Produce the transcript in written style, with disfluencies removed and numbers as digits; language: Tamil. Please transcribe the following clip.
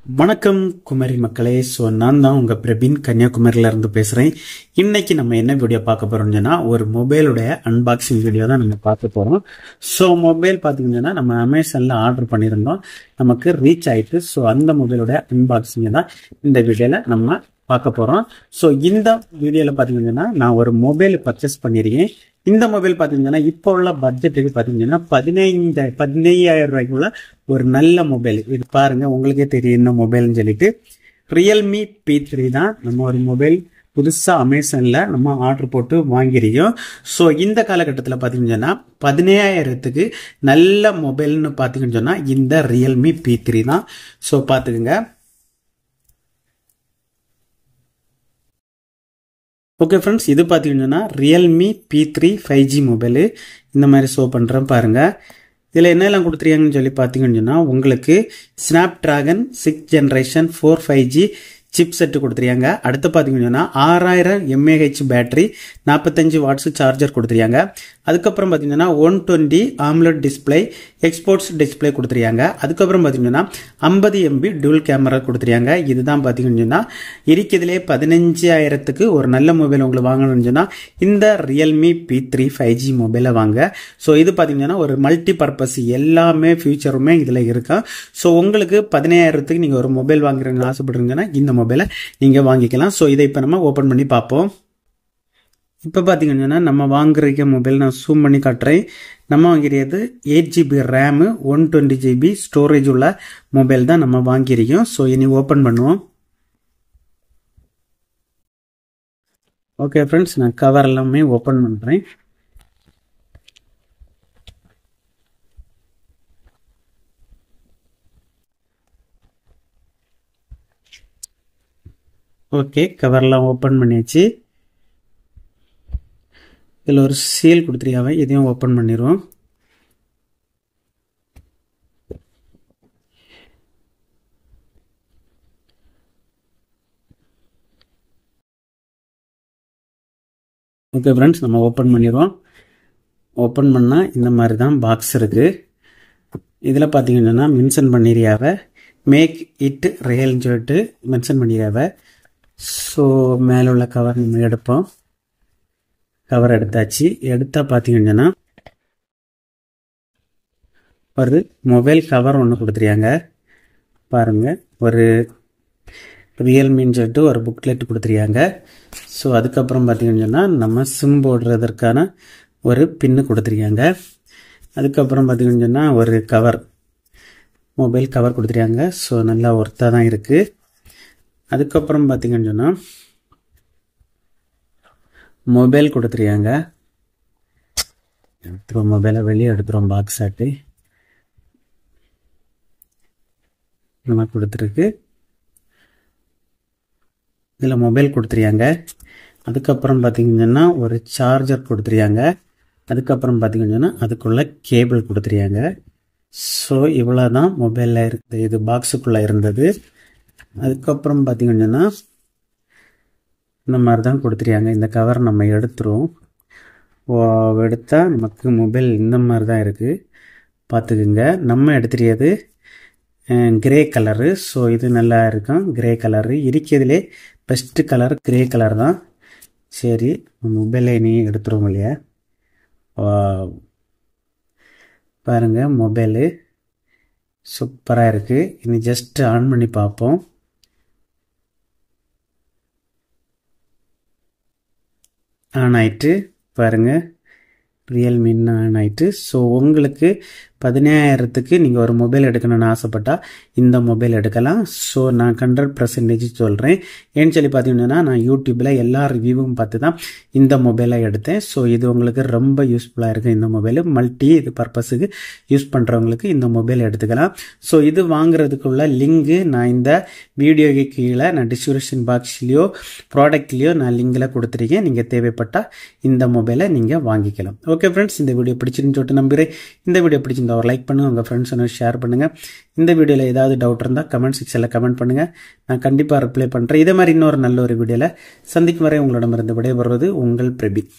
வணக்கம் குமரி மக்களே. ஸோ நான் தான் உங்கள் பிரபீன் கன்னியாகுமரியில இருந்து பேசுகிறேன். இன்னைக்கு நம்ம என்ன வீடியோ பார்க்க போகிறோம்னா ஒரு மொபைலுடைய அன்பாக்சிங் வீடியோ தான் நம்ம பார்க்க போகிறோம். ஸோ மொபைல் பார்த்தீங்கன்னா நம்ம அமேசானில் ஆர்டர் பண்ணியிருந்தோம், நமக்கு ரீச் ஆயிட்டு. ஸோ அந்த மொபைலுடைய அன்பாக்சிங்கை தான் இந்த வீடியோவில் நம்ம பார்க்க போகிறோம். ஸோ இந்த வீடியோவில் பார்த்தீங்கன்னா நான் ஒரு மொபைல் பர்ச்சேஸ் பண்ணியிருக்கேன். இந்த மொபைல் பார்த்தீங்கன்னா இப்போ உள்ள பட்ஜெட்டுக்கு பார்த்தீங்கன்னா 15,000 ரூபாய்க்குள்ள ஒரு நல்ல மொபைல். இது பாருங்க, உங்களுக்கே தெரியும் என்ன மொபைல்னு சொல்லிட்டு. ரியல்மி P3 தான் நம்ம ஒரு மொபைல் புதுசாக அமேசானில் நம்ம ஆர்டர் போட்டு வாங்கியிருக்கோம். ஸோ இந்த காலகட்டத்தில் பார்த்தீங்கன்னா 15,000க்கு நல்ல மொபைல்னு பார்த்தீங்கன்னு சொன்னால் இந்த ரியல்மி P3 தான். ஸோ பார்த்துக்குங்க. ஓகே ஃப்ரெண்ட்ஸ், இது பார்த்தீங்கன்னா ரியல்மி P3 5G மொபைலு. இந்த மாதிரி ஷோ பண்ணுறேன் பாருங்கள். இதில் என்னெல்லாம் கொடுத்துருக்காங்கன்னு சொல்லி பார்த்தீங்கன்னு சொன்னால் உங்களுக்கு Snapdragon 6th generation 4 5G chip set கொடுத்துருக்காங்க. அடுத்து பார்த்தீங்கன்னா 6000 mAh பேட்டரி, 45 வாட்ஸ் சார்ஜர் கொடுத்துருக்காங்க. அதுக்கப்புறம் பார்த்தீங்கன்னா 120 AMOLED டிஸ்பிளே, எக்ஸ்போர்ட்ஸ் டிஸ்பிளே கொடுத்துருக்காங்க. அதுக்கப்புறம் பார்த்தீங்கன்னா 50 MB டூல் கேமரா கொடுத்துருக்காங்க. இதுதான் பார்த்தீங்கன்னா இருக்கிறதுலே 15,000க்கு ஒரு நல்ல மொபைல் உங்களுக்கு வாங்கணும்னு சொன்னால் இந்த ரியல்மி P3 5G மொபைலை வாங்க. ஸோ இது பார்த்தீங்கன்னா ஒரு மல்டி பர்பஸ், எல்லாமே ஃபியூச்சருமே இதில் இருக்கா. ஸோ உங்களுக்கு 15,000க்கு நீங்கள் ஒரு மொபைல் வாங்குறீங்கன்னு ஆசைப்படுறீங்கன்னா இந்த மொபைலை நீங்கள் வாங்கிக்கலாம். ஸோ இதை இப்போ நம்ம ஓப்பன் பண்ணி பார்ப்போம். இப்போ பார்த்தீங்கன்னா நம்ம வாங்குற மொபைல் நான் ஜூம் பண்ணி காட்டுறேன். நம்ம வாங்கிருக்கிறது 8GB ரேமு, 120GB ஸ்டோரேஜ் உள்ள மொபைல் தான் நம்ம வாங்கியிருக்கோம். ஸோ இனி ஓப்பன் பண்ணுவோம். ஓகே ஃப்ரெண்ட்ஸ், நான் கவர் எல்லாமே ஓப்பன் பண்ணுறேன். ஓகே, கவர்லாம் ஓப்பன் பண்ணியாச்சு. இதில் ஒரு சீல் கொடுத்துருக்காங்க, இதையும் ஓப்பன் பண்ணிடுவோம். ஓகே ஃப்ரெண்ட்ஸ், நம்ம ஓப்பன் பண்ணிடுவோம். ஓப்பன் பண்ணால் இந்த மாதிரி தான் பாக்ஸ் இருக்குது. இதில் பார்த்தீங்கன்னா மென்ஷன் பண்ணிடுறாவ மேக் இட் ரியல்னு சொல்லிட்டு மென்ஷன் பண்ணிடுறாவ. ஸோ மேலே உள்ள கவர் நம்ம எடுப்போம். கவர் எடுத்தாச்சு. எடுத்தால் பார்த்தீங்கன்னா ஒரு மொபைல் கவர் ஒன்று கொடுத்துருக்காங்க பாருங்கள். ஒரு ரியல்மின்னு சொல்லிட்டு ஒரு புக்லெட் கொடுத்துருக்காங்க. ஸோ அதுக்கப்புறம் பார்த்தீங்கன்னா நம்ம சிம் போடுறதற்கான ஒரு பின்னு கொடுத்துருக்காங்க. அதுக்கப்புறம் பார்த்தீங்கன்னா ஒரு கவர், மொபைல் கவர் கொடுத்துருக்காங்க. ஸோ நல்லா ஒர்த்தாக தான் இருக்குது. அதுக்கப்புறம் பார்த்தீங்கன்னு சொன்னால் மொபைல் கொடுத்துருக்காங்க. எடுத்துருவோம், மொபைலை வெளியே எடுத்துருவோம். பாக்ஸ் ஆட்டு நம்ம கொடுத்துருக்கு. இதில் மொபைல் கொடுத்துருக்காங்க. அதுக்கப்புறம் பார்த்தீங்கன்னா ஒரு சார்ஜர் கொடுத்துருக்காங்க. அதுக்கப்புறம் பார்த்தீங்கன்னா அதுக்குள்ள கேபிள் கொடுத்துருக்காங்க. ஸோ இவ்வளோ தான் மொபைலில் இருக்குது, இது பாக்ஸுக்குள்ளே இருந்தது. அதுக்கப்புறம் பார்த்தீங்கன்னா இந்த மாதிரி தான் கொடுத்துருக்காங்க. இந்த கவர் நம்ம எடுத்துருவோம். எடுத்தால் நமக்கு மொபைல் இந்த மாதிரி தான் இருக்குது, பார்த்துக்குங்க. நம்ம எடுத்துருக்கிறது கிரே கலரு. ஸோ இது நல்லா இருக்கும், கிரே கலரு. இருக்கிறதுலே பெஸ்ட்டு கலர் கிரே கலர் தான். சரி, மொபைலை இனி எடுத்துருவோம் இல்லையா. பாருங்கள், மொபைலு சூப்பராக இருக்குது. இனி ஜஸ்ட் ஆன் பண்ணி பார்ப்போம். ஆன் ஆயிட்டு பாருங்கள், ரியல்மின்னு ஆன் ஆயிட்டு. ஸோ உங்களுக்கு 15,000க்கு நீங்கள் ஒரு மொபைல் எடுக்கணும்னு ஆசைப்பட்டால் இந்த மொபைல் எடுக்கலாம். ஸோ நான் 100% சொல்கிறேன். ஏன்னு சொல்லி பார்த்தீங்கன்னா நான் யூடியூப்பில் எல்லா ரிவ்யூவும் பார்த்து தான் இந்த மொபைலை எடுத்தேன். ஸோ இது உங்களுக்கு ரொம்ப யூஸ்ஃபுல்லாக இருக்குது. இந்த மொபைல் மல்டி இது பர்பஸுக்கு யூஸ் பண்ணுறவங்களுக்கு இந்த மொபைல் எடுத்துக்கலாம். ஸோ இது வாங்குறதுக்குள்ள லிங்கு நான் இந்த வீடியோக்கு கீழே நான் டிஸ்கிரிப்ஷன் பாக்ஸ்லேயோ ப்ராடக்ட்லேயோ நான் லிங்கில் கொடுத்துருக்கேன். நீங்கள் தேவைப்பட்டால் இந்த மொபைலை நீங்கள் வாங்கிக்கலாம். ஓகே ஃப்ரெண்ட்ஸ், இந்த வீடியோ பிடிச்சிருந்து சொல்லிட்டு நம்புகிறேன். இந்த வீடியோ பிடிச்சிருந்தா ஒரு லைக் பண்ணுங்கள், உங்கள் ஃப்ரெண்ட்ஸ் ஷேர் பண்ணுங்கள். இந்த வீடியோவில் ஏதாவது டவுட் இருந்தால் கமெண்ட் செக்ஷனில் கமெண்ட் பண்ணுங்கள், நான் கண்டிப்பாக ரிப்ளை பண்ணுறேன். இதே மாதிரி இன்னொரு நல்ல ஒரு வீடியோவில் சந்திக்கும் வரை உங்களிடமிருந்து விடைபெறுவது உங்கள் பிரபீன்.